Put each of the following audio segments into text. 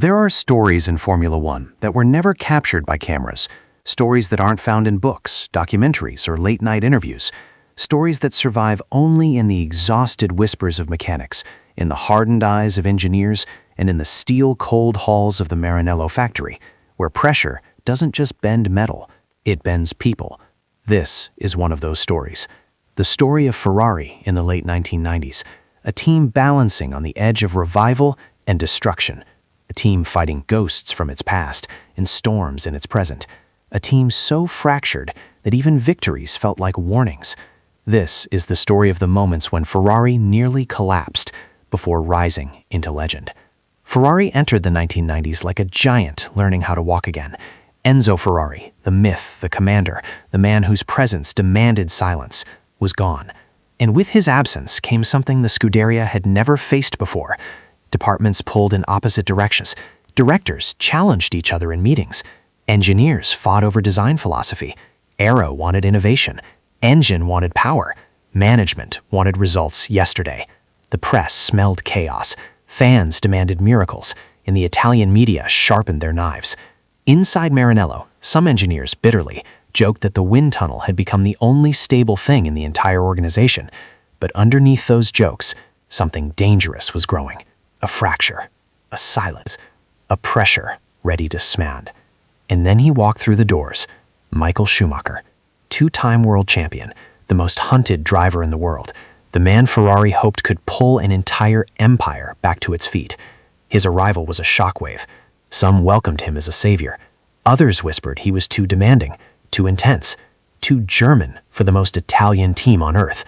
There are stories in Formula One that were never captured by cameras, stories that aren't found in books, documentaries, or late-night interviews, stories that survive only in the exhausted whispers of mechanics, in the hardened eyes of engineers, and in the steel-cold halls of the Maranello factory, where pressure doesn't just bend metal, it bends people. This is one of those stories. The story of Ferrari in the late 1990s, a team balancing on the edge of revival and destruction, a team fighting ghosts from its past and storms in its present, a team so fractured that even victories felt like warnings. This is the story of the moments when Ferrari nearly collapsed before rising into legend. Ferrari entered the 1990s like a giant learning how to walk again. Enzo Ferrari, the myth, the commander, the man whose presence demanded silence, was gone. And with his absence came something the Scuderia had never faced before. Departments pulled in opposite directions. Directors challenged each other in meetings. Engineers fought over design philosophy. Aero wanted innovation. Engine wanted power. Management wanted results yesterday. The press smelled chaos. Fans demanded miracles. And the Italian media sharpened their knives. Inside Maranello, some engineers bitterly joked that the wind tunnel had become the only stable thing in the entire organization. But underneath those jokes, something dangerous was growing. A fracture, a silence, a pressure ready to smash. And then he walked through the doors. Michael Schumacher, two-time world champion, the most hunted driver in the world, the man Ferrari hoped could pull an entire empire back to its feet. His arrival was a shockwave. Some welcomed him as a savior. Others whispered he was too demanding, too intense, too German for the most Italian team on earth.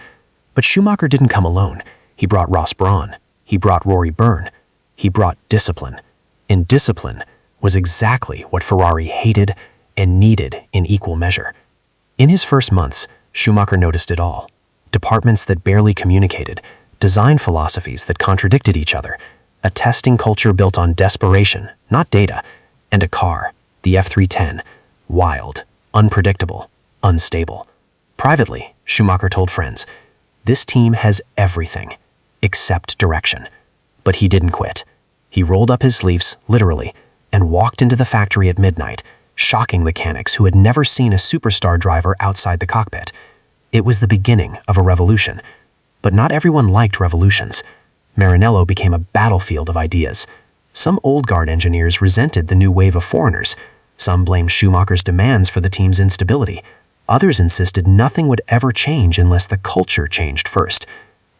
But Schumacher didn't come alone. He brought Ross Brawn. He brought Rory Byrne. He brought discipline. And discipline was exactly what Ferrari hated and needed in equal measure. In his first months, Schumacher noticed it all. Departments that barely communicated, design philosophies that contradicted each other, a testing culture built on desperation, not data, and a car, the F310, wild, unpredictable, unstable. Privately, Schumacher told friends, "This team has everything, except direction." But he didn't quit. He rolled up his sleeves, literally, and walked into the factory at midnight, shocking mechanics who had never seen a superstar driver outside the cockpit. It was the beginning of a revolution. But not everyone liked revolutions. Maranello became a battlefield of ideas. Some old guard engineers resented the new wave of foreigners. Some blamed Schumacher's demands for the team's instability. Others insisted nothing would ever change unless the culture changed first.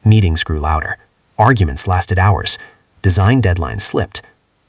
Meetings grew louder. Arguments lasted hours. Design deadlines slipped.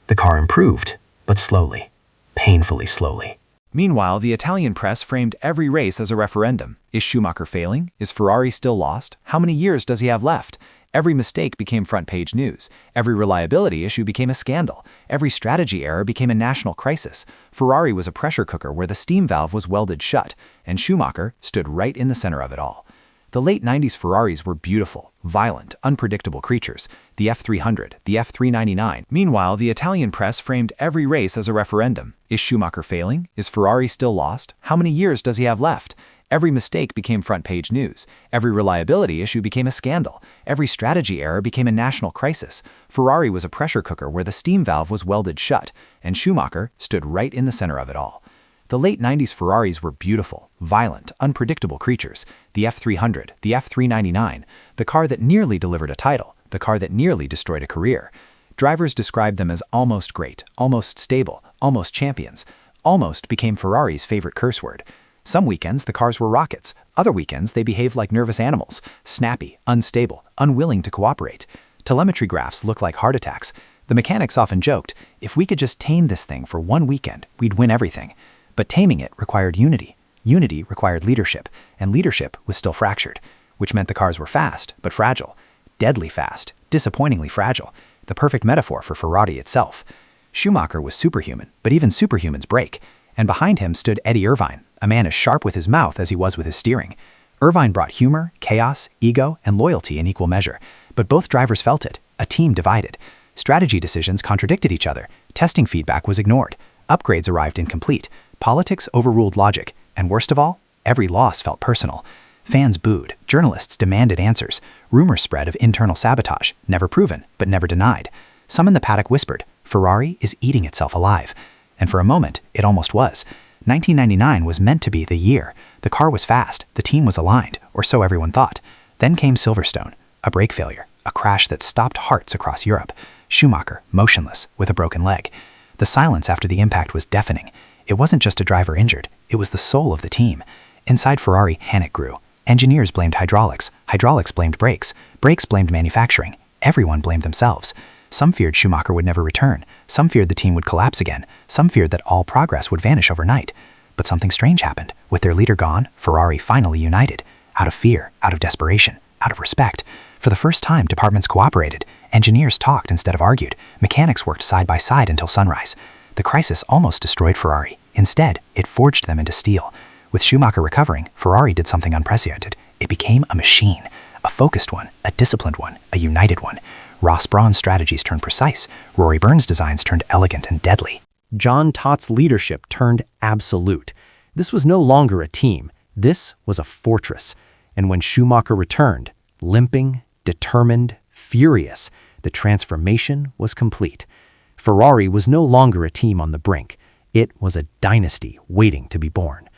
The car improved, but slowly, painfully slowly. Meanwhile, the Italian press framed every race as a referendum. Is Schumacher failing? Is Ferrari still lost? How many years does he have left? Every mistake became front-page news. Every reliability issue became a scandal. Every strategy error became a national crisis. Ferrari was a pressure cooker where the steam valve was welded shut, and Schumacher stood right in the center of it all. The late 90s Ferraris were beautiful, violent, unpredictable creatures. The F300, the F399. Meanwhile, the Italian press framed every race as a referendum. Is Schumacher failing? Is Ferrari still lost? How many years does he have left? Every mistake became front-page news. Every reliability issue became a scandal. Every strategy error became a national crisis. Ferrari was a pressure cooker where the steam valve was welded shut, and Schumacher stood right in the center of it all. The late 90s Ferraris were beautiful, violent, unpredictable creatures. The F300, the F399, the car that nearly delivered a title, the car that nearly destroyed a career. Drivers described them as almost great, almost stable, almost champions. Almost became Ferrari's favorite curse word. Some weekends the cars were rockets. Other weekends they behaved like nervous animals, snappy, unstable, unwilling to cooperate. Telemetry graphs looked like heart attacks. The mechanics often joked, if we could just tame this thing for one weekend, we'd win everything. But taming it required unity. Unity required leadership, and leadership was still fractured, which meant the cars were fast, but fragile. Deadly fast, disappointingly fragile. The perfect metaphor for Ferrari itself. Schumacher was superhuman, but even superhumans break. And behind him stood Eddie Irvine, a man as sharp with his mouth as he was with his steering. Irvine brought humor, chaos, ego, and loyalty in equal measure. But both drivers felt it, a team divided. Strategy decisions contradicted each other. Testing feedback was ignored. Upgrades arrived incomplete. Politics overruled logic. And worst of all, every loss felt personal. Fans booed. Journalists demanded answers. Rumors spread of internal sabotage, never proven, but never denied. Some in the paddock whispered, "Ferrari is eating itself alive." And for a moment, it almost was. 1999 was meant to be the year. The car was fast, the team was aligned, or so everyone thought. Then came Silverstone, a brake failure, a crash that stopped hearts across Europe. Schumacher, motionless, with a broken leg. The silence after the impact was deafening. It wasn't just a driver injured, it was the soul of the team. Inside Ferrari, panic grew. Engineers blamed hydraulics blamed brakes blamed manufacturing. Everyone blamed themselves. Some feared Schumacher would never return. Some feared the team would collapse again. Some feared that all progress would vanish overnight. But something strange happened. With their leader gone, Ferrari finally united. Out of fear, out of desperation, out of respect. For the first time, departments cooperated. Engineers talked instead of argued. Mechanics worked side by side until sunrise. The crisis almost destroyed Ferrari. Instead, it forged them into steel. With Schumacher recovering, Ferrari did something unprecedented. It became a machine. A focused one, a disciplined one, a united one. Ross Brawn's strategies turned precise. Rory Byrne's designs turned elegant and deadly. John Tott's leadership turned absolute. This was no longer a team. This was a fortress. And when Schumacher returned, limping, determined, furious, the transformation was complete. Ferrari was no longer a team on the brink. It was a dynasty waiting to be born.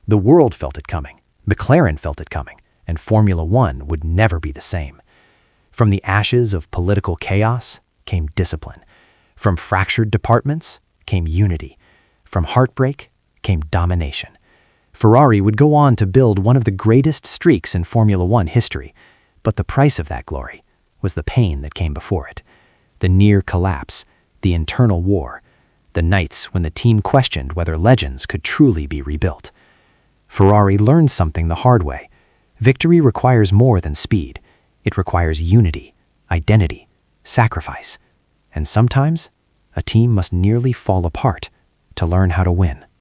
The world felt it coming. McLaren felt it coming. And Formula One would never be the same. From the ashes of political chaos came discipline. From fractured departments came unity. From heartbreak came domination. Ferrari would go on to build one of the greatest streaks in Formula One history, but the price of that glory was the pain that came before it. The near collapse, the internal war, the nights when the team questioned whether legends could truly be rebuilt. Ferrari learned something the hard way. Victory requires more than speed. It requires unity, identity, sacrifice. And sometimes, a team must nearly fall apart to learn how to win.